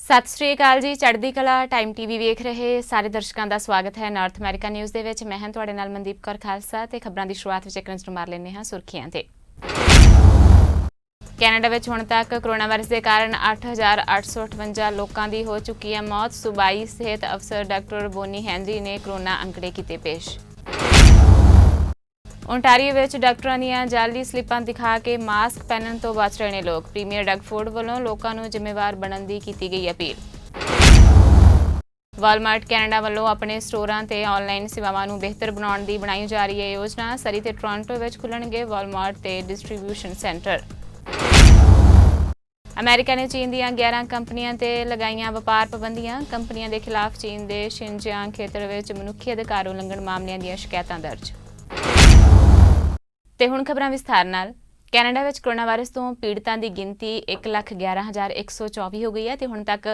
ਸਤਿ ਸ਼੍ਰੀ ਅਕਾਲ ਜੀ। ਚੜ੍ਹਦੀ ਕਲਾ ਟਾਈਮ ਟੀਵੀ ਵੇਖ ਰਹੇ ਸਾਰੇ ਦਰਸ਼ਕਾਂ ਦਾ ਸਵਾਗਤ ਹੈ ਨਾਰਥ ਅਮਰੀਕਾ ਨਿਊਜ਼ ਦੇ ਵਿੱਚ। ਮੈਂ ਹਾਂ ਤੁਹਾਡੇ ਨਾਲ ਮਨਦੀਪ ਕੌਰ ਖਾਲਸਾ ਤੇ ਖਬਰਾਂ ਦੀ ਸ਼ੁਰੂਆਤ ਵਿੱਚ ਇੱਕ ਨਜ਼ਰ ਮਾਰ ਲੈਂਦੇ ਹਾਂ ਸੁਰਖੀਆਂ ਤੇ। ਕੈਨੇਡਾ ਵਿੱਚ ਹੁਣ ਤੱਕ ਕੋਰੋਨਾ ਵਾਇਰਸ ਦੇ ਕਾਰਨ 8,858 ਲੋਕਾਂ ਦੀ ਹੋ ਚੁੱਕੀ ਹੈ ਮੌਤ। ਸੂਬਾਈ ਸਿਹਤ ਅਫਸਰ ਡਾਕਟਰ ਬੋਨੀ ਹੈਨਰੀ ਨੇ ਕੋਰੋਨਾ ਅੰਕੜੇ ਕੀਤੇ ਪੇਸ਼। ਓਨਟਾਰੀਓ ਵਿੱਚ ਡਾਕਟਰਾਂ ਦੀਆਂ ਜਾਅਲੀ ਸਲਿੱਪਾਂ ਦਿਖਾ ਕੇ ਮਾਸਕ ਪਹਿਨਣ ਤੋਂ ਬਚ ਰਹੇ ਨੇ ਲੋਕ। ਪ੍ਰੀਮੀਅਰ ਡਗਫੋਰਡ ਵੱਲੋਂ ਲੋਕਾਂ ਨੂੰ ਜ਼ਿੰਮੇਵਾਰ ਬਣਨ ਦੀ ਕੀਤੀ ਗਈ ਅਪੀਲ। ਵਾਲਮਾਰਟ ਕੈਨੇਡਾ ਵੱਲੋਂ ਆਪਣੇ ਸਟੋਰਾਂ ਤੇ ਆਨਲਾਈਨ ਸੇਵਾਵਾਂ ਨੂੰ ਬਿਹਤਰ ਬਣਾਉਣ ਦੀ ਬਣਾਈ ਜਾ ਰਹੀ ਹੈ ਯੋਜਨਾ। ਸਰੀ ਤੇ ਟੋਰਾਂਟੋ ਵਿੱਚ ਖੁੱਲਣਗੇ ਵਾਲਮਾਰਟ ਤੇ ਡਿਸਟ੍ਰੀਬਿਊਸ਼ਨ ਸੈਂਟਰ। ਅਮਰੀਕਾ ਨੇ ਚੀਨ ਦੀਆਂ 11 ਕੰਪਨੀਆਂ ਤੇ ਲਗਾਈਆਂ ਵਪਾਰ ਪਾਬੰਦੀਆਂ। ਕੰਪਨੀਆਂ ਦੇ ਖਿਲਾਫ ਚੀਨ ਦੇ ਸ਼ਿਨਜਿਆਂਗ ਖੇਤਰ ਵਿੱਚ ਮਨੁੱਖੀ ਅਧਿਕਾਰ ਉਲੰਘਣ ਮਾਮਲਿਆਂ ਦੀਆਂ ਸ਼ਿਕਾਇਤਾਂ ਦਰਜ। ਤੇ ਹੁਣ ਖਬਰਾਂ ਵਿਸਥਾਰ ਨਾਲ। ਕੈਨੇਡਾ ਵਿੱਚ ਕੋਰੋਨਾ ਵਾਇਰਸ ਤੋਂ ਪੀੜਤਾਂ ਦੀ ਗਿਣਤੀ 1,11,124 ਹੋ ਗਈ ਹੈ ਤੇ ਹੁਣ ਤੱਕ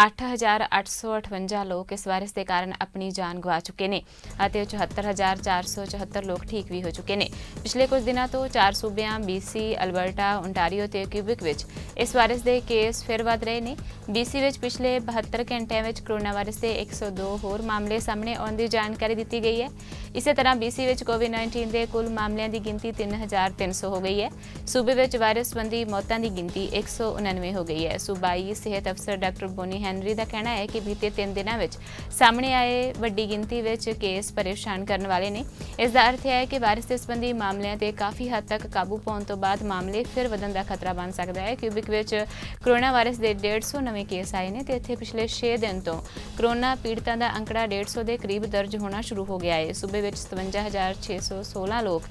8,858 ਲੋਕ ਇਸ ਵਾਇਰਸ ਦੇ ਕਾਰਨ ਆਪਣੀ ਜਾਨ ਗਵਾ ਚੁੱਕੇ ਨੇ ਅਤੇ 74,474 ਲੋਕ ਠੀਕ ਵੀ ਹੋ ਚੁੱਕੇ ਨੇ। ਪਿਛਲੇ ਕੁਝ ਦਿਨਾਂ ਤੋਂ 4 ਸੂਬਿਆਂ BC, ਅਲਬਰਟਾ, ਓਨਟਾਰੀਓ ਤੇ ਕਿਊਬਿਕ ਵਿੱਚ ਇਸ ਵਾਇਰਸ ਦੇ ਕੇਸ ਫਿਰ ਵਧ ਰਹੇ ਨੇ। BC ਵਿੱਚ ਪਿਛਲੇ 72 ਘੰਟਿਆਂ ਵਿੱਚ ਕੋਰੋਨਾ ਵਾਇਰਸ ਦੇ 102 ਹੋਰ ਮਾਮਲੇ ਸਾਹਮਣੇ ਆਉਣ ਦੀ ਜਾਣਕਾਰੀ ਦਿੱਤੀ ਗਈ ਹੈ। ਇਸੇ ਤਰ੍ਹਾਂ BC ਵਿੱਚ ਕੋਵਿਡ-19 ਦੇ ਕੁੱਲ ਮਾਮਲਿਆਂ ਦੀ ਗਿਣਤੀ 3,300 ਹੋ ਗਈ ਹੈ। ਸੂਬੇ ਵਿੱਚ ਵਾਇਰਸ ਸੰਬੰਧੀ ਮੌਤਾਂ ਦੀ ਗਿਣਤੀ 199 ਹੋ ਗਈ ਹੈ। ਸੂਬਾਈ ਸਿਹਤ ਅਫਸਰ ਡਾਕਟਰ ਬੋਨੀ ਹੈਨਰੀ ਦਾ ਕਹਿਣਾ ਹੈ ਕਿ ਬੀਤੇ 3 ਦਿਨਾਂ ਵਿੱਚ ਸਾਹਮਣੇ ਆਏ ਵੱਡੀ ਗਿਣਤੀ ਵਿੱਚ ਕੇਸ ਪਰੇਸ਼ਾਨ ਕਰਨ ਵਾਲੇ ਨੇ। ਇਸ ਦਾ ਅਰਥ ਹੈ ਕਿ ਵਾਇਰਸ ਦੇ ਸੰਬੰਧੀ ਮਾਮਲਿਆਂ ਤੇ ਕਾਫੀ ਹੱਦ ਤੱਕ ਕਾਬੂ ਪਾਉਣ ਤੋਂ ਬਾਅਦ ਮਾਮਲੇ ਫਿਰ ਵਧਣ ਦਾ ਖਤਰਾ ਬਣ ਸਕਦਾ ਹੈ। ਕਿਊਬਿਕ ਵਿੱਚ ਕੋਰੋਨਾ ਵਾਇਰਸ ਦੇ 150 ਨਵੇਂ ਕੇਸ ਆਏ ਨੇ ਤੇ ਇੱਥੇ ਪਿਛਲੇ 6 ਦਿਨ ਤੋਂ ਕੋਰੋਨਾ ਪੀੜਤਾਂ ਦਾ ਅੰਕੜਾ 150 ਦੇ ਕਰੀਬ ਦਰਜ ਹੋਣਾ ਸ਼ੁਰੂ ਹੋ ਗਿਆ ਹੈ। ਸੂਬੇ ਵਿੱਚ 57,616 ਲੋਕ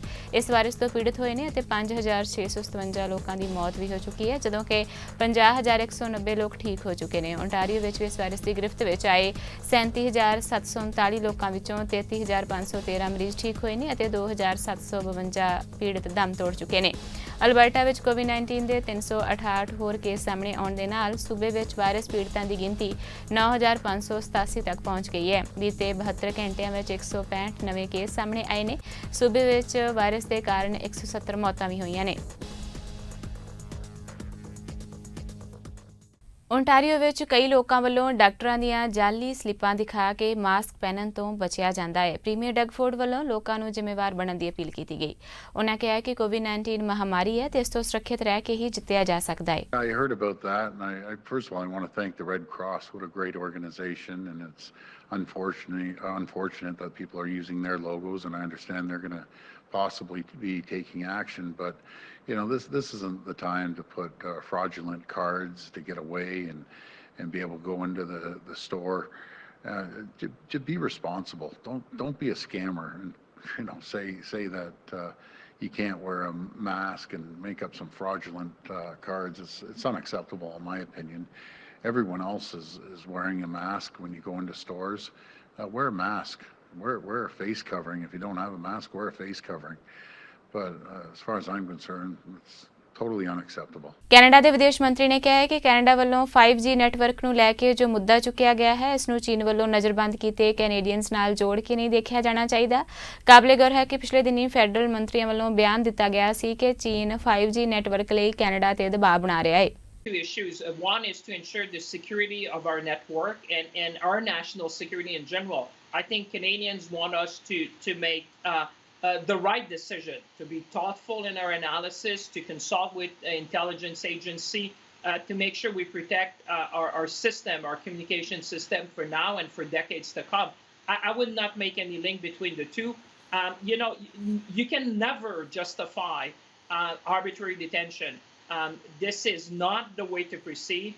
ਇਸ ਵਾਇਰਸ ਤੋਂ ਪੀੜਤ ਹੋਏ ਨੇ ਅਤੇ 5,657 ਲੋਕਾਂ ਦੀ ਮੌਤ ਵੀ ਹੋ ਚੁੱਕੀ ਹੈ, ਜਦੋਂ ਕਿ 50,190 ਲੋਕ ਠੀਕ ਹੋ ਚੁੱਕੇ ਨੇ। ਓਨਟਾਰੀਓ ਵਿੱਚ ਵੀ ਇਸ ਵਾਇਰਸ ਦੀ ਗ੍ਰਿਫਤ ਵਿੱਚ ਆਏ 37,739 ਲੋਕਾਂ ਵਿੱਚੋਂ 33,513 ਮਰੀਜ਼ ਠੀਕ ਹੋਏ ਨੇ ਅਤੇ 2,752 ਪੀੜਤ ਦਮ ਤੋੜ ਚੁੱਕੇ ਨੇ। ਅਲਬਰਟਾ ਵਿੱਚ ਕੋਵਿਡ-19 ਦੇ 368 ਹੋਰ ਕੇਸ ਸਾਹਮਣੇ ਆਉਣ ਦੇ ਨਾਲ ਸੂਬੇ ਵਿੱਚ ਵਾਇਰਸ ਪੀੜਤਾਂ ਦੀ ਗਿਣਤੀ 9,587 ਤੱਕ ਪਹੁੰਚ ਗਈ ਹੈ। ਬੀਤੇ 72 ਘੰਟਿਆਂ ਵਿੱਚ 165 ਨਵੇਂ ਕੇਸ ਸਾਹਮਣੇ ਆਏ ਨੇ। ਸੂਬੇ ਵਿੱਚ ਵਾਇਰਸ ਦੇ ਕਾਰਨ 170 ਮੌਤਾਂ ਵੀ ਹੋਈਆਂ ਨੇ। ਓਨਟਾਰੀਓ ਵਿੱਚ ਕਈ ਲੋਕਾਂ ਵੱਲੋਂ ਡਾਕਟਰਾਂ ਦੀਆਂ ਜਾਅਲੀ ਸਲਿੱਪਾਂ ਦਿਖਾ ਕੇ ਮਾਸਕ ਪਹਿਨਣ ਤੋਂ ਬਚਿਆ ਜਾਂਦਾ ਹੈ। ਪ੍ਰੀਮੀਅਰ ਡਗਫੋਰਡ ਵੱਲੋਂ ਲੋਕਾਂ ਨੂੰ ਜ਼ਿੰਮੇਵਾਰ ਬਣਨ ਦੀ ਅਪੀਲ ਕੀਤੀ ਗਈ। ਉਹਨਾਂ ਕਿਹਾ ਕਿ ਕੋਵਿਡ-19 ਮਹਾਮਾਰੀ ਹੈ ਤੇ ਇਸ ਤੋਂ ਸੁਰੱਖਿਅਤ ਰਹਿ ਕੇ ਹੀ ਜਿੱਤਿਆ ਜਾ ਸਕਦਾ ਹੈ। I heard about that, and I first of all I want to thank the Red Cross. What a great organization, and it's unfortunate that people are using their logos, and I understand they're going to possibly be taking action, but this isn't the time to put fraudulent cards to get away and be able to go into the store. To be responsible. Don't be a scammer and say that you can't wear a mask and make up some fraudulent cards. It's unacceptable in my opinion. Everyone else is wearing a mask when you go into stores. Wear a mask. Wear a face covering. If you don't have a mask, wear a face covering. But as far as I'm concerned, it's totally unacceptable. Canada ਦੇ ਵਿਦੇਸ਼ ਮੰਤਰੀ ਨੇ ਕਿਹਾ ਹੈ ਕਿ Canada ਵੱਲੋਂ 5G network ਨੂੰ ਲੈ ਕੇ ਜੋ ਮੁੱਦਾ ਚੁੱਕਿਆ ਗਿਆ ਹੈ, ਇਸ ਨੂੰ ਚੀਨ ਵੱਲੋਂ ਨਜ਼ਰਬੰਦ ਕੀਤੇ ਕੈਨੇਡੀਅਨਸ ਨਾਲ ਜੋੜ ਕੇ ਨਹੀਂ ਦੇਖਿਆ ਜਾਣਾ ਚਾਹੀਦਾ। ਕਾਬਲੇ ਗੌਰ ਹੈ ਕਿ ਪਿਛਲੇ ਦਿਨੀ ਫੈਡਰਲ ਮੰਤਰੀਆਂ ਵੱਲੋਂ ਬਿਆਨ ਦਿੱਤਾ ਗਿਆ ਸੀ ਕਿ ਚੀਨ 5G ਨੈਟਵਰਕ ਲਈ ਕੈਨੇਡਾ ਤੇ ਦਬਾਅ ਬਣਾ ਰਿਹਾ ਹੈ। Two issues. One is to ensure the security of our network and our national security in general. I think Canadians want us to make the right decision, to be thoughtful in our analysis, to consult with the intelligence agency, to make sure we protect our system, our communication system for now and for decades to come. I would not make any link between the two. You can never justify arbitrary detention. This is not the way to proceed.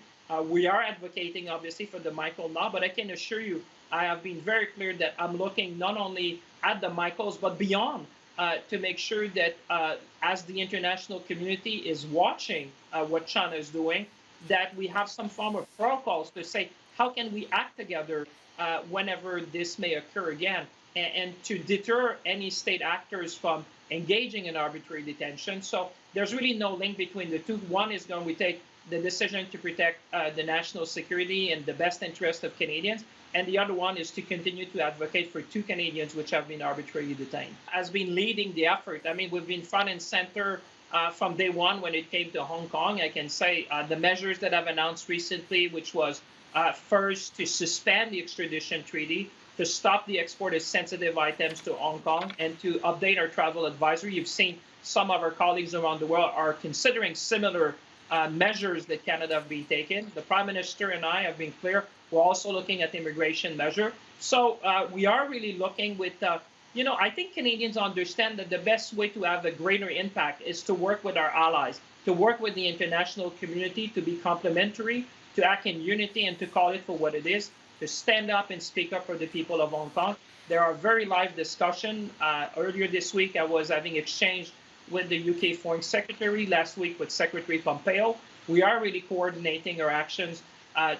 We are advocating, obviously, for the Michael law, but I can assure you, I have been very clear that I'm looking not only at the Michaels, but beyond to make sure that as the international community is watching what China is doing, that we have some form of protocols to say, how can we act together whenever this may occur again, and to deter any state actors from engaging in arbitrary detention. So there's really no link between the two. One is going to take the decision to protect the national security and the best interest of Canadians, and the other one is to continue to advocate for 2 Canadians which have been arbitrarily detained. Has been leading the effort. I mean, we've been front and center from day one when it came to Hong Kong. I can say the measures that I've announced recently, which was first to suspend the extradition treaty, to stop the export of sensitive items to Hong Kong, and to update our travel advisory. You've seen some of our colleagues around the world are considering similar measures that Canada have been taken. The Prime Minister and I have been clear. We're also looking at immigration measure. So we are really looking with, I think Canadians understand that the best way to have a greater impact is to work with our allies, to work with the international community, to be complementary, to act in unity and to call it for what it is, to stand up and speak up for the people of Hong Kong. There are very live discussion. Earlier this week, I was having exchange with the UK Foreign Secretary, last week with Secretary Pompeo. We are really coordinating our actions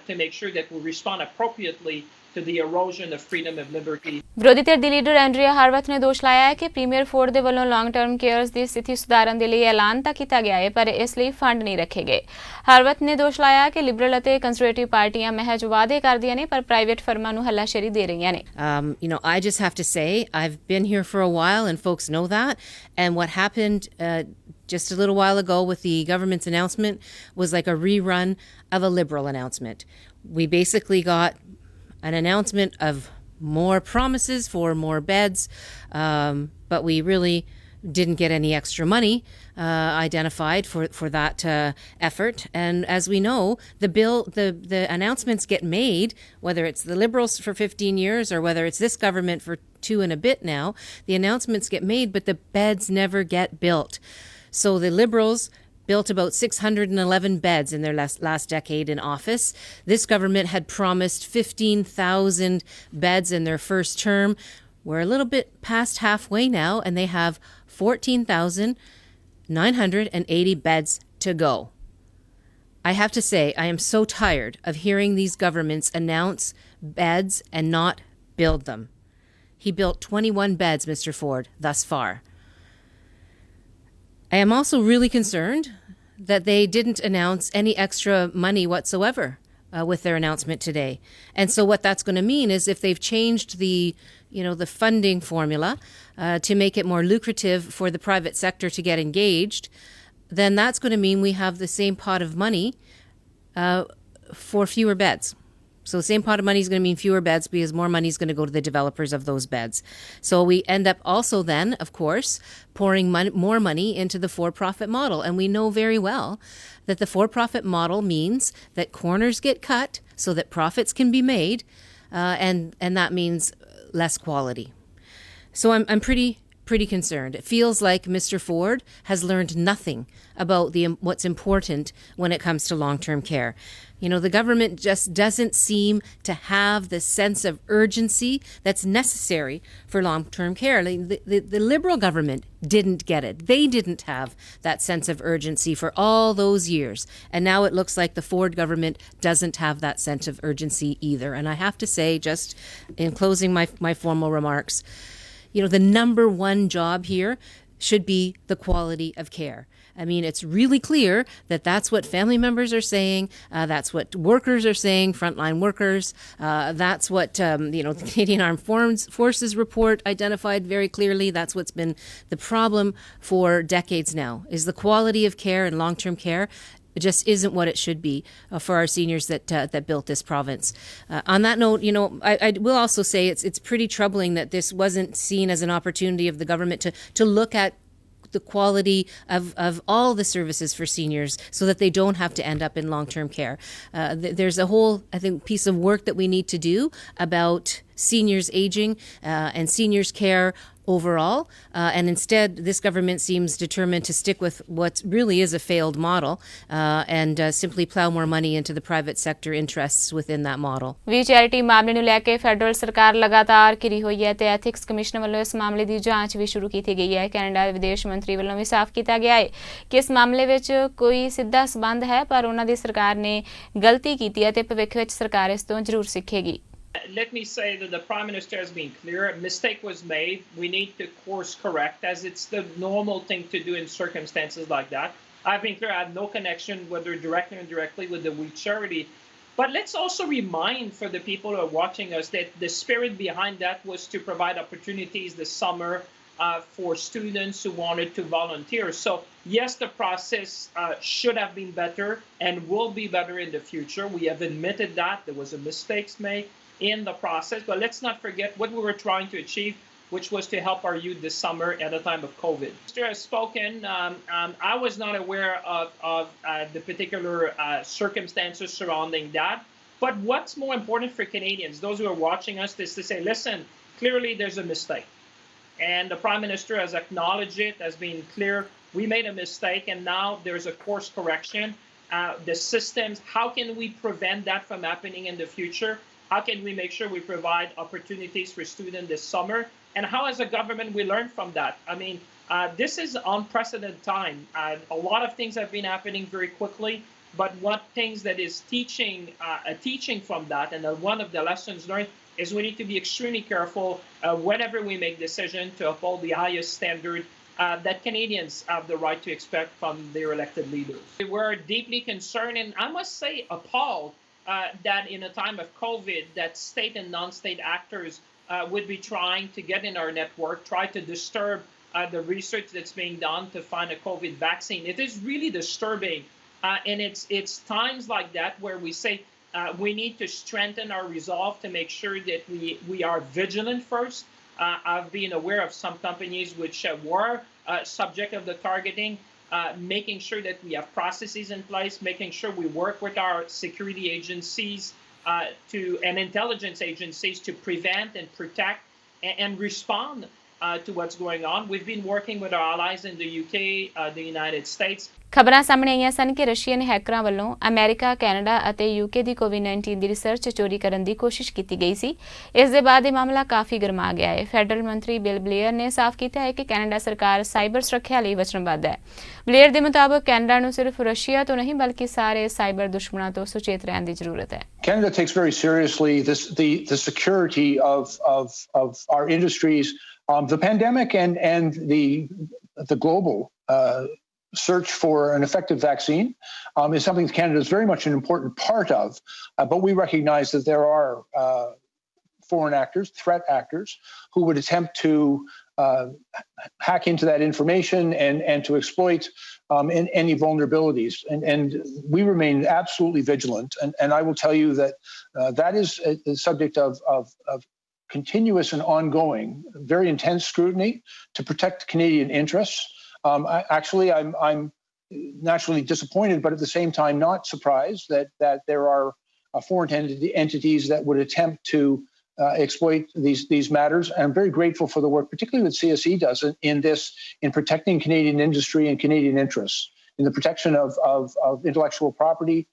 to make sure that we respond appropriately to the erosion of freedom of liberty. ਵਿਰੋਧੀ ਧਿਰ ਦੀ leader ਐਂਡਰੀਆ ਹਾਰਵਥ ਨੇ ਦੋਸ਼ ਲਾਇਆ ਹੈ ਕਿ premier Ford ਦੇ ਵੱਲੋਂ long term cares ਦੀ ਸਥਿਤੀ ਸੁਧਾਰਨ ਦੇ ਲਈ ਐਲਾਨ ਤਾਂ ਕੀਤਾ ਗਿਆ ਹੈ ਪਰ ਇਸ ਲਈ ਫੰਡ ਨਹੀਂ ਰੱਖੇ ਗਏ। ਹਾਰਵਥ ਨੇ ਦੋਸ਼ ਲਾਇਆ ਕਿ ਲਿਬਰਲ ਅਤੇ ਕੰਜ਼ਰਵੇਟਿਵ ਪਾਰਟੀਆਂ ਮਹਿਜ ਵਾਅਦੇ ਕਰਦੀਆਂ ਨੇ ਪਰ ਪ੍ਰਾਈਵੇਟ ਫਰਮਾਂ ਨੂੰ ਹੱਲਾਸ਼ੇਰੀ ਦੇ ਰਹੀਆਂ ਨੇ। I just have to say I've been here for a while and folks know that, and what happened just a little while ago with the government's announcement was like a rerun of a Liberal announcement. We basically got an announcement of more promises for more beds, but we really didn't get any extra money identified for that effort. And as we know, the announcements get made, whether it's the Liberals for 15 years or whether it's this government for 2 and a bit now, the announcements get made, but the beds never get built. So the Liberals built about 611 beds in their last decade in office. This government had promised 15,000 beds in their first term. We're a little bit past halfway now, and they have 14,980 beds to go. I have to say, I am so tired of hearing these governments announce beds and not build them. He built 21 beds, Mr. Ford, thus far. I am also really concerned that they didn't announce any extra money whatsoever with their announcement today. And so what that's going to mean is if they've changed the funding formula to make it more lucrative for the private sector to get engaged, then that's going to mean we have the same pot of money for fewer beds. So the same pot of money is going to mean fewer beds because more money is going to go to the developers of those beds. So we end up also then, of course, pouring more money into the for-profit model. And we know very well that the for-profit model means that corners get cut so that profits can be made, and that means less quality. So I'm pretty concerned. It feels like Mr. Ford has learned nothing about what's important when it comes to long-term care. The government just doesn't seem to have the sense of urgency that's necessary for long-term care. The Liberal government didn't get it. They didn't have that sense of urgency for all those years. And now it looks like the Ford government doesn't have that sense of urgency either. And I have to say, just in closing my formal remarks, the number one job here should be the quality of care. I mean, it's really clear that that's what family members are saying. That's what workers are saying, frontline workers. That's what, the Canadian Armed Forces report identified very clearly. That's what's been the problem for decades now, is the quality of care and long-term care. It just isn't what it should be for our seniors that built this province. On that note, I will also say it's pretty troubling that this wasn't seen as an opportunity of the government to look at the quality of all the services for seniors so that they don't have to end up in long-term care. There's a whole, I think, piece of work that we need to do about seniors aging and seniors care overall. And instead, this government seems determined to stick with what really is a failed model and simply plow more money into the private sector interests within that model. ਵੀ charity ਮਾਮਲੇ ਨੂੰ ਲੈ ਕੇ federal ਸਰਕਾਰ ਲਗਾਤਾਰ ਘਿਰੀ ਹੋਈ ਹੈ ਤੇ ethics commission ਵੱਲੋਂ ਇਸ ਮਾਮਲੇ ਦੀ ਜਾਂਚ ਵੀ ਸ਼ੁਰੂ ਕੀਤੀ ਗਈ ਹੈ। ਕੈਨੇਡਾ ਦੇ ਵਿਦੇਸ਼ ਮੰਤਰੀ ਵੱਲੋਂ ਵੀ ਸਾਫ਼ ਕੀਤਾ ਗਿਆ ਹੈ ਕਿ ਇਸ ਮਾਮਲੇ ਵਿੱਚ ਕੋਈ ਸਿੱਧਾ ਸਬੰਧ ਹੈ ਪਰ ਉਹਨਾਂ ਦੀ ਸਰਕਾਰ ਨੇ ਗਲਤੀ ਕੀਤੀ ਹੈ ਤੇ ਭਵਿੱਖ ਵਿੱਚ ਸਰਕਾਰ ਇਸ ਤੋਂ ਜ਼ਰੂਰ ਸਿੱਖੇਗੀ। Let me say that the Prime Minister has been clear. A mistake was made. We need to course correct, as it's the normal thing to do in circumstances like that. I've been clear. I have no connection, whether directly or indirectly, with the We Charity. But let's also remind for the people who are watching us that the spirit behind that was to provide opportunities this summer for students who wanted to volunteer. So yes, the process should have been better and will be better in the future. We have admitted that there was a mistakes made in the process, but let's not forget what we were trying to achieve, which was to help our youth this summer at a time of COVID. Mr. has spoken. I was not aware of the particular circumstances surrounding that. But what's more important for Canadians, those who are watching us, is to say, listen, clearly there's a mistake. And the Prime Minister has acknowledged it, has been clear, we made a mistake, and now there's a course correction. The systems, how can we prevent that from happening in the future? How can we make sure we provide opportunities for students this summer? And how, as a government, we learn from that? I mean, this is unprecedented time. A lot of things have been happening very quickly, but what things that is teaching from that, and one of the lessons learned, is we need to be extremely careful whenever we make decisions to uphold the highest standard that Canadians have the right to expect from their elected leaders. We're deeply concerned, and I must say appalled, that in a time of COVID, that state and non-state actors would be trying to get in our network, try to disturb the research that's being done to find a COVID vaccine. It is really disturbing, and it's times like that where we say we need to strengthen our resolve to make sure that we are vigilant first. I've been aware of some companies which were subject of the targeting, making sure that we have processes in place, making sure we work with our security agencies and intelligence agencies to prevent and protect and respond to what's going on. We've been working with our allies in the UK, the United States. ਖਬਰਾਂ ਸਾਹਮਣੇ ਆਈਆਂ ਸਨ ਕਿ Russian ਹੈਕਰਾਂ ਵੱਲੋਂ America, Canada ਅਤੇ UK ਦੀ ਕੋਵਿਡ-19 ਦੀ research ਚੋਰੀ ਕਰਨ ਦੀ ਕੋਸ਼ਿਸ਼ ਕੀਤੀ ਗਈ ਸੀ। ਇਸ ਦੇ ਬਾਅਦ ਇਹ ਮਾਮਲਾ ਕਾਫੀ ਗਰਮਾ ਗਿਆ ਹੈ। ਫੈਡਰਲ ਮੰਤਰੀ ਬਿਲ ਬਲੇਅਰ ਨੇ ਸਾਫ਼ ਕੀਤਾ ਹੈ ਕਿ ਕੈਨੇਡਾ ਸਰਕਾਰ ਸਾਈਬਰ ਸੁਰੱਖਿਆ ਲਈ ਵਚਨਬੱਧ ਹੈ। ਬਲੇਅਰ ਦੇ ਮੁਤਾਬਕ ਕੈਨੇਡਾ ਨੂੰ ਸਿਰਫ ਰਸ਼ੀਆ ਤੋਂ ਨਹੀਂ ਬਲਕਿ ਸਾਰੇ ਸਾਈਬਰ ਦੁਸ਼ਮਣਾਂ ਤੋਂ ਸੁਚੇਤ ਰਹਿਣ ਦੀ ਜ਼ਰੂਰਤ ਹੈ। Canada takes very seriously the security of our industries. The pandemic and the global search for an effective vaccine is something that Canada is very much an important part of, but we recognize that there are foreign actors, threat actors, who would attempt to hack into that information and to exploit any vulnerabilities. And we remain absolutely vigilant. And I will tell you that that is the subject of continuous and ongoing, very intense scrutiny to protect Canadian interests. I'm naturally disappointed, but at the same time not surprised that there are foreign entities that would attempt to exploit these matters. And I'm very grateful for the work, particularly that CSE does in protecting Canadian industry and Canadian interests, in the protection of intellectual property,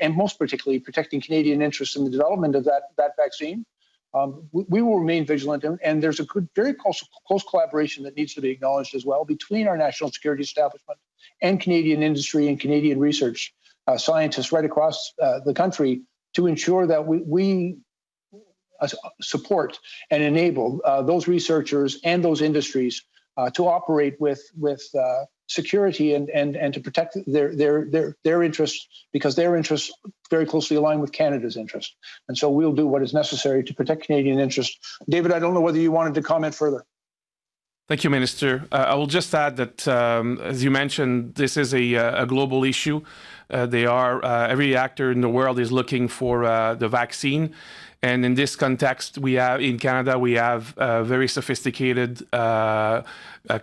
and most particularly protecting Canadian interests in the development of that vaccine. We will remain vigilant, and there's a very close collaboration that needs to be acknowledged as well between our national security establishment and Canadian industry and Canadian research scientists right across the country to ensure that we support and enable those researchers and those industries to operate with security and to protect their interests, because their interests very closely align with Canada's interest. And so we'll do what is necessary to protect Canadian interests. David, I don't know whether you wanted to comment further. Thank you, Minister. I will just add that, as you mentioned, this is a global issue. Every actor in the world is looking for the vaccine. And in this context, in Canada, we have very sophisticated,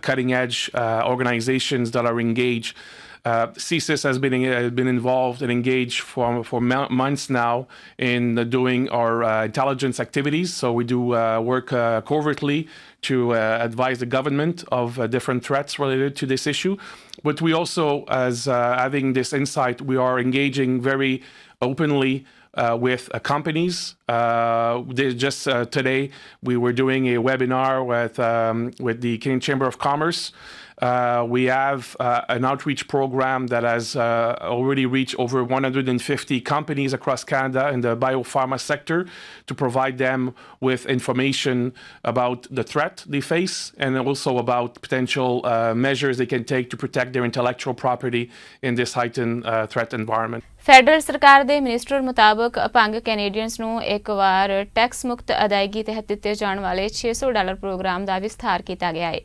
cutting-edge organizations that are engaged. CSIS has been involved and engaged for months now in doing our intelligence activities. So we do work covertly to advise the government of different threats related to this issue. But we also, as having this insight, we are engaging very openly with companies. Just today, we were doing a webinar with the Canadian Chamber of Commerce We have an outreach program that has already reached over 150 companies across Canada in the biopharma sector to provide them with information about the threat they face and also about potential measures they can take to protect their intellectual property in this heightened threat environment. Federal ਸਰਕਾਰ ਦੇ minister ਮੁਤਾਬਕ ਅਪੰਗ Canadians ਨੂੰ ਇੱਕ ਵਾਰ tax ਮੁਕਤ ਅਦਾਇਗੀ ਤਹਿਤ ਦਿੱਤੇ ਜਾਣ ਵਾਲੇ $600 ਪ੍ਰੋਗਰਾਮ ਦਾ ਵਿਸਥਾਰ ਕੀਤਾ ਗਿਆ ਹੈ।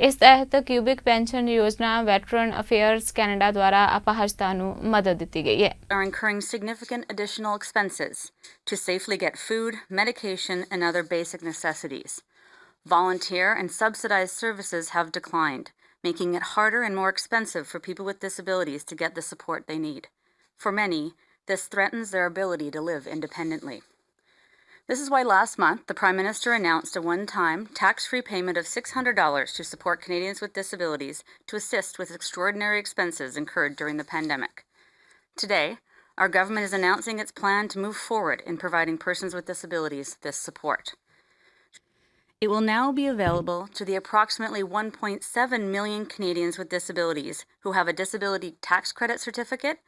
ਇਸ ਤਹਿਤ ਕਿਊਬਿਕ ਪੈਨਸ਼ਨ ਯੋਜਨਾ ਵੈਟਰਨ ਅਫੇਅਰਸ ਕੈਨੇਡਾ ਦੁਆਰਾ ਅਪਾਹਜਤਾ ਨੂੰ ਮਦਦ ਦਿੱਤੀ ਗਈ ਹੈ। Are incurring significant additional expenses to safely get food, medication, and other basic necessities. Volunteer and subsidized services have declined, making it harder and more expensive for people with disabilities to get the support they need. For many, this threatens their ability to live independently. This is why last month, the Prime Minister announced a one-time, tax-free payment of $600 to support Canadians with disabilities to assist with extraordinary expenses incurred during the pandemic. Today, our government is announcing its plan to move forward in providing persons with disabilities this support. It will now be available to the approximately 1.7 million Canadians with disabilities who have a disability tax credit certificate,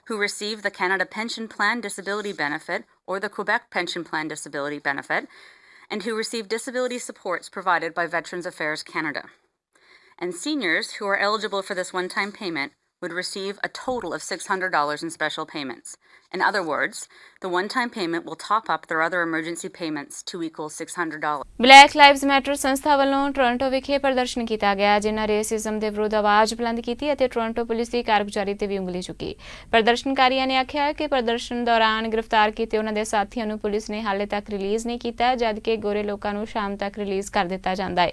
who receive the Canada Pension Plan Disability Benefit or the Quebec Pension Plan Disability Benefit, and who receive disability supports provided by Veterans Affairs Canada. And seniors who are eligible for this one-time payment would receive a total of $600 in special payments. In other words, the one-time payment will top up their other emergency payments to equal $600. Black lives matter ਸੰਸਥਾ ਵੱਲੋਂ Toronto ਵਿਖੇ ਪ੍ਰਦਰਸ਼ਨ ਕੀਤਾ ਗਿਆ, ਜਿਨ੍ਹਾਂ racism ਦੇ ਵਿਰੁੱਧ ਆਵਾਜ਼ ਬੁਲੰਦ ਕੀਤੀ ਅਤੇ ਟੋਰਾਂਟੋ ਪੁਲਿਸ ਦੀ ਕਾਰਗੁਜ਼ਾਰੀ ਤੇ ਵੀ ਉਂਗਲੀ ਚੁੱਕੀ। ਪ੍ਰਦਰਸ਼ਨਕਾਰੀਆਂ ਨੇ ਆਖਿਆ ਕਿ ਪ੍ਰਦਰਸ਼ਨ ਦੌਰਾਨ ਗ੍ਰਿਫਤਾਰ ਕੀਤੇ ਉਹਨਾਂ ਦੇ ਸਾਥੀਆਂ ਨੂੰ ਪੁਲਿਸ ਨੇ ਹਾਲੇ ਤੱਕ ਰਿਲੀਜ਼ ਨਹੀਂ ਕੀਤਾ, ਜਦਕਿ ਗੋਰੇ ਲੋਕਾਂ ਨੂੰ ਸ਼ਾਮ ਤੱਕ ਰਿਲੀਜ਼ ਕਰ ਦਿੱਤਾ ਜਾਂਦਾ ਹੈ।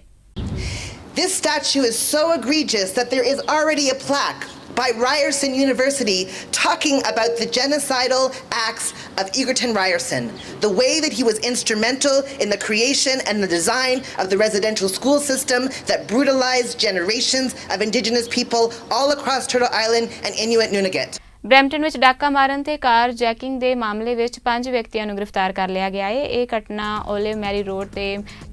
This statue is so egregious that there is already a plaque by Ryerson University talking about the genocidal acts of Egerton Ryerson, the way that he was instrumental in the creation and the design of the residential school system that brutalized generations of Indigenous people all across Turtle Island and Inuit Nunavut. Brampton ਵਿੱਚ ਡਾਕਾ ਮਾਰਨ ਤੇ ਕਾਰ jacking ਦੇ ਮਾਮਲੇ ਵਿੱਚ 5 ਵਿਅਕਤੀਆਂ ਨੂੰ ਗ੍ਰਿਫਤਾਰ ਕਰ ਲਿਆ ਗਿਆ ਹੈ। ਇਹ ਘਟਨਾ ਓਲਿਵ ਮੈਰੀ ਰੋਡ ਤੇ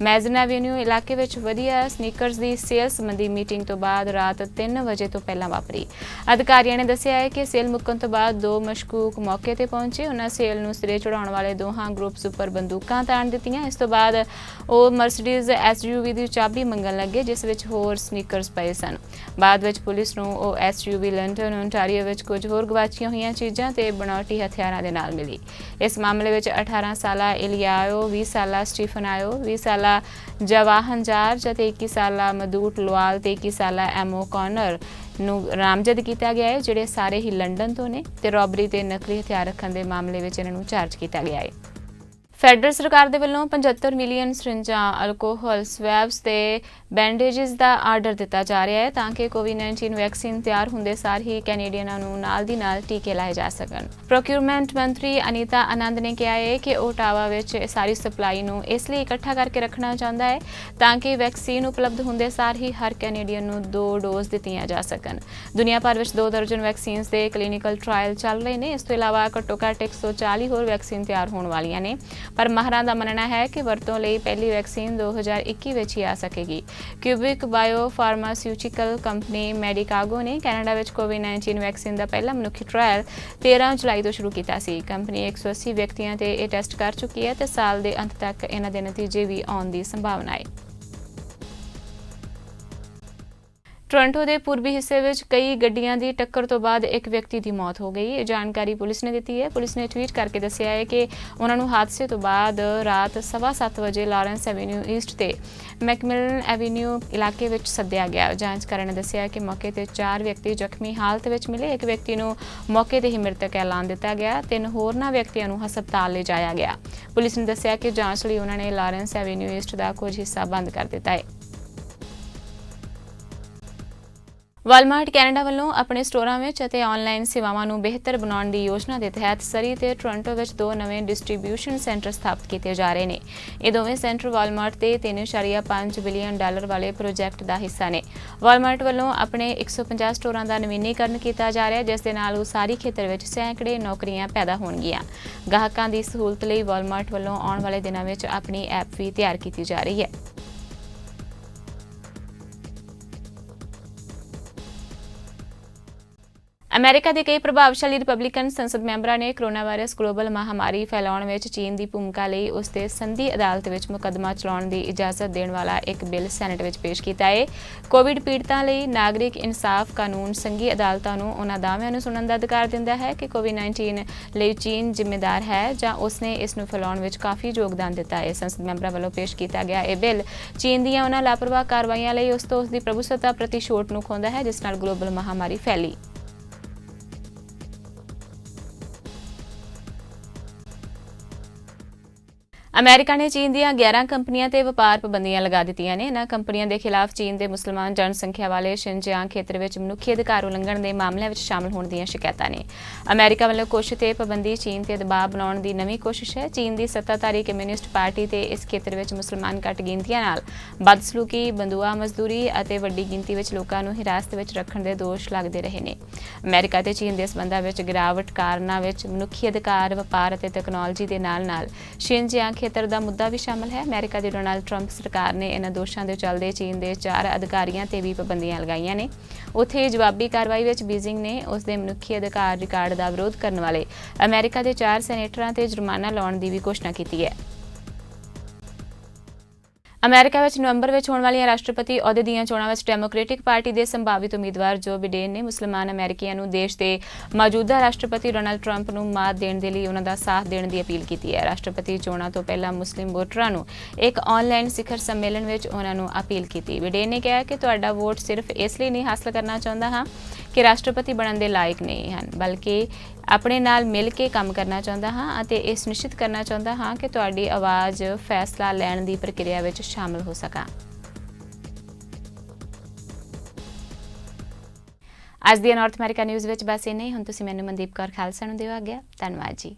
ਮੈਜ਼ਨ ਐਵੇਨਿਊ ਇਲਾਕੇ ਵਿੱਚ ਵਧੀਆ ਸਨੀਕਰਸ ਦੀ ਸੇਲ ਸੰਬੰਧੀ ਮੀਟਿੰਗ ਤੋਂ ਬਾਅਦ ਰਾਤ 3 ਵਜੇ ਤੋਂ ਪਹਿਲਾਂ ਵਾਪਰੀ। ਅਧਿਕਾਰੀਆਂ ਨੇ ਦੱਸਿਆ ਹੈ ਕਿ ਸੇਲ ਮੁੱਕਣ ਤੋਂ ਬਾਅਦ 2 ਮਸ਼ਕੂਕ ਮੌਕੇ ਤੇ ਪਹੁੰਚੇ। ਉਹਨਾਂ ਸੇਲ ਨੂੰ ਸਿਰੇ ਚੜਾਉਣ ਵਾਲੇ ਦੋਹਾਂ ਗਰੁੱਪਸ ਉੱਪਰ ਬੰਦੂਕਾਂ ਤਾਣ ਦਿੱਤੀਆਂ। ਇਸ ਤੋਂ ਬਾਅਦ ਉਹ ਮਰਸੀਡੀਜ਼ SUV ਦੀ ਚਾਬੀ ਮੰਗਣ ਲੱਗੇ, ਜਿਸ ਵਿੱਚ ਹੋਰ ਸਨੀਕਰਸ ਪਏ ਸਨ। ਬਾਅਦ ਵਿੱਚ ਪੁਲਿਸ ਨੂੰ ਉਹ SUV ਲੰਡਨ ਓਨਟਾਰੀਓ ਵਿੱਚ ਕੁਝ ਹੋਰ ਗਵਾਚੀਆਂ ਹੋਈਆਂ ਚੀਜ਼ਾਂ ਤੇ ਬਣਾਉਟੀ ਹਥਿਆਰਾਂ ਦੇ ਨਾਲ ਮਿਲੀ। ਇਸ ਮਾਮਲੇ ਵਿੱਚ 18 ਸਾਲਾ ਇਲੀਆਓ, 20 ਸਾਲਾ ਸਟੀਫਨਾਇਓ, 20 ਸਾਲਾ ਜਵਾਹਨ ਜਾਰਜ ਅਤੇ 21 ਸਾਲਾ ਮਦੂਟ ਲੋਆਲ ਤੇ 21 ਸਾਲਾ ਐਮੋ ਕੌਨਰ ਨੂੰ ਨਾਮਜ਼ਦ ਕੀਤਾ ਗਿਆ ਹੈ, ਜਿਹੜੇ ਸਾਰੇ ਹੀ ਲੰਡਨ ਤੋਂ ਨੇ ਤੇ ਰੋਬਰੀ ਤੇ ਨਕਲੀ ਹਥਿਆਰ ਰੱਖਣ ਦੇ ਮਾਮਲੇ ਵਿੱਚ ਇਹਨਾਂ ਨੂੰ ਚਾਰਜ ਕੀਤਾ ਗਿਆ ਹੈ। ਫੈਡਰਲ ਸਰਕਾਰ ਦੇ ਵੱਲੋਂ 75 ਮਿਲੀਅਨ ਸਰਿੰਜਾਂ ਅਲਕੋਹਲ ਸਵੈਬਸ ਤੇ ਬੈਂਡੇਜਸ ਦਾ ਆਰਡਰ ਦਿੱਤਾ ਜਾ ਰਿਹਾ ਹੈ ਤਾਂ ਕਿ ਕੋਵਿਡ-19 ਵੈਕਸੀਨ ਤਿਆਰ ਹੁੰਦੇ ਸਾਰ ਹੀ ਕੈਨੇਡੀਅਨਾਂ ਨੂੰ ਨਾਲ ਦੀ ਨਾਲ ਟੀਕੇ ਲਾਏ ਜਾ ਸਕਣ। ਪ੍ਰੋਕਿਊਰਮੈਂਟ ਮੰਤਰੀ ਅਨੀਤਾ ਆਨੰਦ ਨੇ ਕਿਹਾ ਹੈ ਕਿ ਉਹ ਟਾਵਾ ਵਿੱਚ ਸਾਰੀ ਸਪਲਾਈ ਨੂੰ ਇਸ ਲਈ ਇਕੱਠਾ ਕਰਕੇ ਰੱਖਣਾ ਚਾਹੁੰਦਾ ਹੈ ਤਾਂ ਕਿ ਵੈਕਸੀਨ ਉਪਲਬਧ ਹੁੰਦੇ ਸਾਰ ਹੀ ਹਰ ਕੈਨੇਡੀਅਨ ਨੂੰ 2 ਡੋਜ਼ ਦਿੱਤੀਆਂ ਜਾ ਸਕਣ। ਦੁਨੀਆ ਭਰ ਵਿੱਚ 2 ਦਰਜਨ ਵੈਕਸੀਨਸ ਦੇ ਕਲੀਨਿਕਲ ਟ੍ਰਾਇਲ ਚੱਲ ਰਹੇ ਨੇ। ਇਸ ਤੋਂ ਇਲਾਵਾ ਘੱਟੋ-ਘੱਟ 140 ਹੋਰ ਵੈਕਸੀਨ ਤਿਆਰ ਹੋਣ ਵਾਲੀਆਂ ਨੇ, ਪਰ ਮਾਹਰਾਂ ਦਾ ਮੰਨਣਾ ਹੈ ਕਿ ਵਰਤੋਂ ਲਈ ਪਹਿਲੀ ਵੈਕਸੀਨ 2021 ਵਿੱਚ ਹੀ ਆ ਸਕੇਗੀ। ਕਿਊਬਿਕ ਬਾਇਓ ਫਾਰਮਾਸਿਊਟੀਕਲ ਕੰਪਨੀ ਮੈਡੀਕਾਗੋ ਨੇ ਕੈਨੇਡਾ ਵਿੱਚ ਕੋਵਿਡ-19 ਵੈਕਸੀਨ ਦਾ ਪਹਿਲਾ ਮਨੁੱਖੀ ਟ੍ਰਾਇਲ 13 ਜੁਲਾਈ ਤੋਂ ਸ਼ੁਰੂ ਕੀਤਾ ਸੀ। ਕੰਪਨੀ 180 ਵਿਅਕਤੀਆਂ ਤੇ ਇਹ ਟੈਸਟ ਕਰ ਚੁੱਕੀ ਹੈ ਤੇ ਸਾਲ ਦੇ ਅੰਤ ਤੱਕ ਇਹਨਾਂ ਦੇ ਨਤੀਜੇ ਵੀ ਆਉਣ ਦੀ ਸੰਭਾਵਨਾ ਹੈ। ਟੋਰਾਂਟੋ ਦੇ ਪੂਰਬੀ ਹਿੱਸੇ ਵਿੱਚ ਕਈ ਗੱਡੀਆਂ ਦੀ ਟੱਕਰ ਤੋਂ ਬਾਅਦ ਇੱਕ ਵਿਅਕਤੀ ਦੀ ਮੌਤ ਹੋ ਗਈ। ਇਹ ਜਾਣਕਾਰੀ ਪੁਲਿਸ ਨੇ ਦਿੱਤੀ ਹੈ। ਪੁਲਿਸ ਨੇ ਟਵੀਟ ਕਰਕੇ ਦੱਸਿਆ ਹੈ ਕਿ ਉਹਨਾਂ ਨੂੰ ਹਾਦਸੇ ਤੋਂ ਬਾਅਦ ਰਾਤ 7:15 ਵਜੇ ਲਾਰੈਂਸ ਐਵੇਨਿਊ ਈਸਟ ਤੇ ਮੈਕਮਿਲਨ ਐਵੇਨਿਊ ਇਲਾਕੇ ਵਿੱਚ ਸੱਦਿਆ ਗਿਆ। ਜਾਂਚਕਾਰਾਂ ਨੇ ਦੱਸਿਆ ਕਿ ਮੌਕੇ ਤੇ 4 ਵਿਅਕਤੀ ਜ਼ਖਮੀ ਹਾਲਤ ਵਿੱਚ ਮਿਲੇ। ਇੱਕ ਵਿਅਕਤੀ ਨੂੰ ਮੌਕੇ ਤੇ ਹੀ ਮ੍ਰਿਤਕ ਐਲਾਨ ਦਿੱਤਾ ਗਿਆ। 3 ਹੋਰਨਾਂ ਵਿਅਕਤੀਆਂ ਨੂੰ ਹਸਪਤਾਲ ਲਿਜਾਇਆ ਗਿਆ। ਪੁਲਿਸ ਨੇ ਦੱਸਿਆ ਕਿ ਜਾਂਚ ਲਈ ਉਹਨਾਂ ਨੇ ਲਾਰੈਂਸ ਐਵੇਨਿਊ ਈਸਟ ਦਾ ਕੁਝ ਹਿੱਸਾ ਬੰਦ ਕਰ ਦਿੱਤਾ ਹੈ। ਵਾਲਮਾਰਟ ਕੈਨੇਡਾ ਵੱਲੋਂ ਆਪਣੇ ਸਟੋਰਾਂ ਵਿੱਚ ਅਤੇ ਆਨਲਾਈਨ ਸੇਵਾਵਾਂ ਨੂੰ ਬਿਹਤਰ ਬਣਾਉਣ ਦੀ ਯੋਜਨਾ ਦੇ ਤਹਿਤ ਸਰੀ ਤੇ ਟੋਰਾਂਟੋ ਵਿੱਚ 2 ਨਵੇਂ ਡਿਸਟ੍ਰੀਬਿਊਸ਼ਨ ਸੈਂਟਰ ਸਥਾਪਿਤ ਕੀਤੇ ਜਾ ਰਹੇ ਨੇ। ਇਹ ਦੋਵੇਂ ਸੈਂਟਰ ਵਾਲਮਾਰਟ ਦੇ $3.5 ਬਿਲੀਅਨ ਵਾਲੇ ਪ੍ਰੋਜੈਕਟ ਦਾ ਹਿੱਸਾ ਨੇ। ਵਾਲਮਾਰਟ ਵੱਲੋਂ ਆਪਣੇ 150 ਸਟੋਰਾਂ ਦਾ ਨਵੀਨੀਕਰਨ ਕੀਤਾ ਜਾ ਰਿਹਾ, ਜਿਸ ਦੇ ਨਾਲ ਉਸਾਰੀ ਖੇਤਰ ਵਿੱਚ ਸੈਂਕੜੇ ਨੌਕਰੀਆਂ ਪੈਦਾ ਹੋਣਗੀਆਂ। ਗਾਹਕਾਂ ਦੀ ਸਹੂਲਤ ਲਈ ਵਾਲਮਾਰਟ ਵੱਲੋਂ ਆਉਣ ਵਾਲੇ ਦਿਨਾਂ ਵਿੱਚ ਆਪਣੀ ਐਪ ਵੀ ਤਿਆਰ ਕੀਤੀ ਜਾ ਰਹੀ ਹੈ। ਅਮਰੀਕਾ ਦੇ ਕਈ ਪ੍ਰਭਾਵਸ਼ਾਲੀ ਰਿਪਬਲਿਕਨ ਸੰਸਦ ਮੈਂਬਰਾਂ ਨੇ ਕੋਰੋਨਾ ਵਾਇਰਸ ਗਲੋਬਲ ਮਹਾਮਾਰੀ ਫੈਲਾਉਣ ਵਿੱਚ ਚੀਨ ਦੀ ਭੂਮਿਕਾ ਲਈ ਉਸ ਦੇ ਸੰਧੀ ਅਦਾਲਤ ਵਿੱਚ ਮੁਕੱਦਮਾ ਚਲਾਉਣ ਦੀ ਇਜਾਜ਼ਤ ਦੇਣ ਵਾਲਾ ਇੱਕ ਬਿੱਲ ਸੈਨੇਟ ਵਿੱਚ ਪੇਸ਼ ਕੀਤਾ ਹੈ। ਕੋਵਿਡ ਪੀੜਤਾਂ ਲਈ ਨਾਗਰਿਕ ਇਨਸਾਫ ਕਾਨੂੰਨ ਸੰਘੀ ਅਦਾਲਤਾਂ ਨੂੰ ਉਹਨਾਂ ਦਾਅਵਿਆਂ ਨੂੰ ਸੁਣਨ ਦਾ ਅਧਿਕਾਰ ਦਿੰਦਾ ਹੈ ਕਿ ਕੋਵਿਡ-19 ਲਈ ਚੀਨ ਜ਼ਿੰਮੇਦਾਰ ਹੈ ਜਾਂ ਉਸਨੇ ਇਸ ਨੂੰ ਫੈਲਾਉਣ ਵਿੱਚ ਕਾਫੀ ਯੋਗਦਾਨ ਦਿੱਤਾ ਹੈ। ਸੰਸਦ ਮੈਂਬਰਾਂ ਵੱਲੋਂ ਪੇਸ਼ ਕੀਤਾ ਗਿਆ ਇਹ ਬਿੱਲ ਚੀਨ ਦੀਆਂ ਉਹਨਾਂ ਲਾਪਰਵਾਹ ਕਾਰਵਾਈਆਂ ਲਈ ਉਸ ਤੋਂ ਉਸਦੀ ਪ੍ਰਭੂਸੱਤਾ ਪ੍ਰਤੀ ਛੋਟ ਨੂੰ ਖੋਂਦਾ ਹੈ ਜਿਸ ਨਾਲ ਗਲੋਬਲ ਮਹਾਮਾਰੀ ਫੈਲੀ। ਅਮਰੀਕਾ ਨੇ ਚੀਨ ਦੀਆਂ 11 ਕੰਪਨੀਆਂ ਤੇ ਵਪਾਰ ਪਾਬੰਦੀਆਂ ਲਗਾ ਦਿੱਤੀਆਂ ਨੇ। ਇਨ੍ਹਾਂ ਕੰਪਨੀਆਂ ਦੇ ਖਿਲਾਫ ਚੀਨ ਦੇ ਮੁਸਲਮਾਨ ਜਨਸੰਖਿਆ ਵਾਲੇ ਸ਼ਿਨਜਿਆਂਗ ਖੇਤਰ ਵਿੱਚ ਮਨੁੱਖੀ ਅਧਿਕਾਰ ਉਲੰਘਣ ਦੇ ਮਾਮਲਿਆਂ ਵਿੱਚ ਸ਼ਾਮਲ ਹੋਣ ਦੀਆਂ ਸ਼ਿਕਾਇਤਾਂ ਨੇ। ਅਮਰੀਕਾ ਵੱਲੋਂ ਕੁਛ ਤੇ ਪਾਬੰਦੀ ਚੀਨ ਤੇ ਦਬਾਅ ਬਣਾਉਣ ਦੀ ਨਵੀਂ ਕੋਸ਼ਿਸ਼ ਹੈ। ਚੀਨ ਦੀ ਸੱਤਾਧਾਰੀ ਕਮਿਊਨਿਸਟ ਪਾਰਟੀ ਤੇ ਇਸ ਖੇਤਰ ਵਿੱਚ ਮੁਸਲਮਾਨ ਘੱਟ ਗਿਣਤੀਆਂ ਨਾਲ ਬਦਸਲੂਕੀ, ਬੰਦੂਆ ਮਜ਼ਦੂਰੀ ਅਤੇ ਵੱਡੀ ਗਿਣਤੀ ਵਿੱਚ ਲੋਕਾਂ ਨੂੰ ਹਿਰਾਸਤ ਵਿੱਚ ਰੱਖਣ ਦੇ ਦੋਸ਼ ਲੱਗਦੇ ਰਹੇ ਨੇ। ਅਮਰੀਕਾ ਤੇ ਚੀਨ ਦੇ ਸਬੰਧਾਂ ਵਿੱਚ ਗਿਰਾਵਟ ਕਾਰਨਾਂ ਵਿੱਚ ਮਨੁੱਖੀ ਅਧਿਕਾਰ, ਵਪਾਰ ਅਤੇ ਤਕਨਾਲੋਜੀ ਦੇ ਨਾਲ-ਨਾਲ ਸ਼ਿਨਜਿਆਂਗ ਖੇਤਰ ਦਾ ਮੁੱਦਾ ਵੀ ਸ਼ਾਮਲ ਹੈ। ਅਮਰੀਕਾ ਦੀ ਡੋਨਾਲਡ ਟਰੰਪ ਸਰਕਾਰ ਨੇ ਇਹਨਾਂ ਦੋਸ਼ਾਂ ਦੇ ਚੱਲਦੇ ਚੀਨ ਦੇ 4 ਅਧਿਕਾਰੀਆਂ ਤੇ ਵੀ ਪਾਬੰਦੀਆਂ ਲਗਾਈਆਂ ਨੇ। ਉੱਥੇ ਜਵਾਬੀ ਕਾਰਵਾਈ ਵਿੱਚ ਬੀਜ਼ਿੰਗ ਨੇ ਉਸ ਦੇ ਮਨੁੱਖੀ ਅਧਿਕਾਰ ਰਿਕਾਰਡ ਦਾ ਵਿਰੋਧ ਕਰਨ ਵਾਲੇ ਅਮਰੀਕਾ ਦੇ 4 ਸੈਨੇਟਰਾਂ ਤੇ ਜੁਰਮਾਨਾ ਲਾਉਣ ਦੀ ਵੀ ਘੋਸ਼ਣਾ ਕੀਤੀ ਹੈ। ਅਮਰੀਕਾ ਵਿੱਚ ਨਵੰਬਰ ਵਿੱਚ ਹੋਣ ਵਾਲੀਆਂ ਰਾਸ਼ਟਰਪਤੀ ਅਹੁਦੇ ਦੀਆਂ ਚੋਣਾਂ ਵਿੱਚ ਡੈਮੋਕ੍ਰੈਟਿਕ ਪਾਰਟੀ ਦੇ ਸੰਭਾਵਿਤ ਉਮੀਦਵਾਰ ਜੋ ਬਿਡੇਨ ਨੇ ਮੁਸਲਮਾਨ ਅਮਰੀਕੀਆਂ ਨੂੰ ਦੇਸ਼ ਦੇ ਮੌਜੂਦਾ ਰਾਸ਼ਟਰਪਤੀ ਡੋਨਾਲਡ ਟਰੰਪ ਨੂੰ ਮਾਤ ਦੇਣ ਦੇ ਲਈ ਉਹਨਾਂ ਦਾ ਸਾਥ ਦੇਣ ਦੀ ਅਪੀਲ ਕੀਤੀ ਹੈ। ਰਾਸ਼ਟਰਪਤੀ ਚੋਣਾਂ ਤੋਂ ਪਹਿਲਾਂ ਮੁਸਲਿਮ ਵੋਟਰਾਂ ਨੂੰ ਇੱਕ ਆਨਲਾਈਨ ਸਿਖਰ ਸੰਮੇਲਨ ਵਿੱਚ ਉਹਨਾਂ ਨੂੰ ਅਪੀਲ ਕੀਤੀ। ਬਿਡੇਨ ਨੇ ਕਿਹਾ ਕਿ ਤੁਹਾਡਾ ਵੋਟ ਸਿਰਫ ਇਸ ਲਈ ਨਹੀਂ ਹਾਸਲ ਕਰਨਾ ਚਾਹੁੰਦਾ ਹਾਂ ਕਿ ਰਾਸ਼ਟਰਪਤੀ ਬਣਨ ਦੇ ਲਾਇਕ ਨਹੀਂ ਹਨ, ਬਲਕਿ ਆਪਣੇ ਨਾਲ ਮਿਲ ਕੇ ਕੰਮ ਕਰਨਾ ਚਾਹੁੰਦਾ ਹਾਂ ਅਤੇ ਇਹ ਸੁਨਿਸ਼ਚਿਤ ਕਰਨਾ ਚਾਹੁੰਦਾ ਹਾਂ ਕਿ ਤੁਹਾਡੀ ਆਵਾਜ਼ ਫੈਸਲਾ ਲੈਣ ਦੀ ਪ੍ਰਕਿਰਿਆ ਵਿੱਚ ਸ਼ਾਮਲ ਹੋ ਸਕਾਂ। ਅੱਜ ਦੀ ਨਾਰਥ ਅਮਰੀਕਾ ਨਿਊਜ਼ ਵਿੱਚ ਬਸ ਇੰਨਾ ਹੀ। ਹੁਣ ਤੁਸੀਂ ਮੈਨੂੰ ਮਨਦੀਪ ਕੌਰ ਖਾਲਸਾ ਨੂੰ ਦਿਓ ਆਗਿਆ। ਧੰਨਵਾਦ ਜੀ।